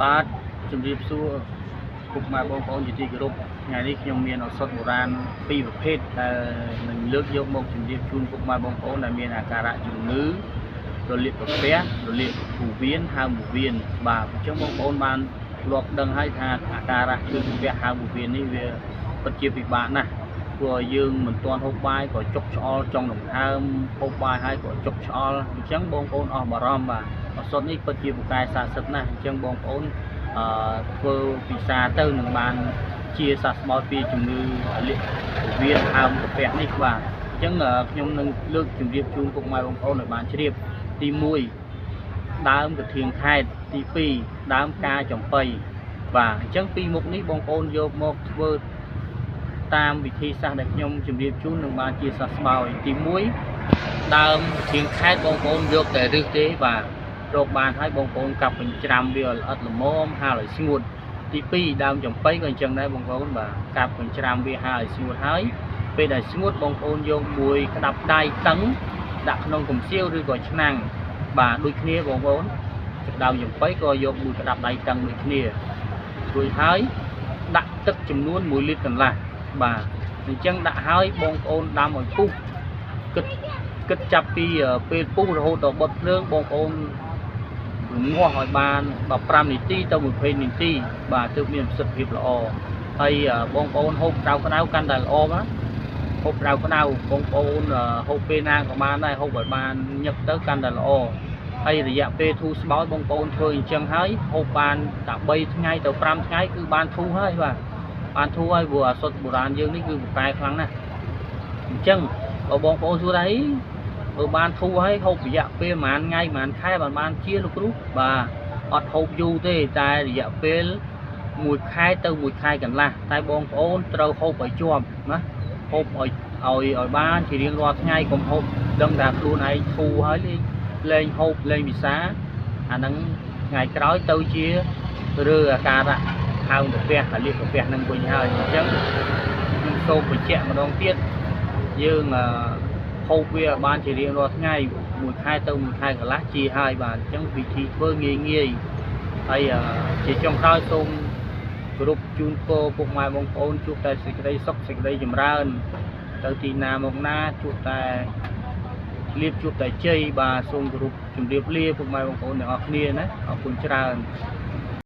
បាទជំរាបសួរពុកម៉ែបងប្អូនជាទីគោរពថ្ងៃនេះខ្ញុំមានឱសថបុរាណពីរប្រភេទដែលនឹងលើកយកមកជម្រាបជូនពុកម៉ែបងប្អូនដែលមានអាការៈជំងឺរលាកក្រពះរលាកពោះវៀនហើមពោះវៀនបាទអញ្ចឹងបងប្អូនបានធ្លាប់ដឹងហើយថាអាការៈជំងឺក្រពះហើមពោះវៀននេះវាពិតជាពិបាកណាស់ព្រោះយើងមិនទាន់ហូបបាយក៏ចុកឆ្អល់ចង់ដង្ហើមហូបបាយហើយក៏ចុកឆ្អល់អញ្ចឹងបងប្អូនអស់បារម្ភបាទឱសថនេះពិតជាពូកែស័ក្តិសិទ្ធិណាស់អញ្ចឹងបងប្អូនធ្វើពិសាទៅនឹងបានជាសះស្បើយពីជំងឺលាកពោះវៀនហើមក្រពះនេះបាទអញ្ចឹងខ្ញុំនឹងលើកជម្រាបជូនពុកម៉ែបងប្អូនឲ្យបានជ្រាបទី1ដើមកធៀងខេត្តទី2ដើមការចំបៃបាទអញ្ចឹងពីរមុខនេះបងប្អូនយកមកធ្វើតាមវិធីសាស្ត្រដែលខ្ញុំជម្រាបជូននឹងបានជាសះស្បើយទី1ដើមធៀងខេត្តបងប្អូនយកតែឫសទេបាទរកបានហើយបងប្អូនកាប់បញ្ច្រាំវាល្អិតល្មមហាលឲ្យស្ងួតទី2ដើមចំបៃក៏អញ្ចឹងដែរបងប្អូនបាទកាប់បញ្ច្រាំវាហាលឲ្យស្ងួតហើយពេលដែលស្ងួតបងប្អូនយកមួយក្តាប់ដៃតឹងដាក់ក្នុងកំសៀវឬក៏ឆ្នាំងបាទដូចគ្នាបងប្អូនដើមចំបៃក៏យកមួយក្តាប់ដៃតឹងដូចគ្នារួចហើយដាក់ទឹកចំនួន1លីត្រកន្លះបាទអញ្ចឹងដាក់ហើយបងប្អូនដាំឲ្យពុះគិតចាប់ពីពេលពុះរហូតដល់បិទភ្លើងបងប្អូនងាស់ឲ្យបាន15នាទីទៅ20នាទីបាទទើបមានប្រសិទ្ធភាពល្អហើយបងប្អូនហូបក្តៅកាន់តែល្អណាហូបក្តៅបងប្អូនហូបពេលណាក៏បានដែរហូបឲ្យបានញឹកទៅកាន់តែល្អហើយរយៈពេលធូរស្បើយបងប្អូនធ្វើអញ្ចឹងហើយហូបបានតែ3ថ្ងៃទៅ5ថ្ងៃគឺបានធូរហើយបាទបានធូរហើយព្រោះឱសថបុរាណយើងនេះគឺពូកែខ្លាំងណាស់អញ្ចឹងបើបងប្អូនសួរថាបើបានធូរហើយហូបរយៈពេលប្រហែលថ្ងៃប្រហែលខែបានជាលោកគ្រូបាទអត់ហូបយូរទេតែរយៈពេល1ខែទៅ1ខែកន្លះតែបងប្អូនត្រូវហូបឲ្យជាប់ណាហូបឲ្យបានជារៀងរាល់ថ្ងៃកុំហូបដឹងថាខ្លួនឯងធូរហើយលេងហូបលេងពិសាអាហ្នឹងថ្ងៃក្រោយទៅជាឬអាការៈហើមក្រពះលាកក្រពះនឹងវិញហើយអញ្ចឹងខ្ញុំសូមបញ្ជាក់ម្ដងទៀតយើងហូបវាបានជារៀងរាល់ថ្ងៃ1ខែទៅ1ខែកន្លះជាហើយបាទអញ្ចឹងវិធីធ្វើងាយហើយជាចុងក្រោយសូមគោរពជូនពរពុកម៉ែបងប្អូនជួបតែសេចក្តីសុខសេចក្តីចម្រើនទៅទីណាមកណាជួបតែជួបតែជ័យបាទសូមគោរពជម្រាបលាពុកម៉ែបងប្អូនទាំងអស់គ្នាណាអរគុណច្រើន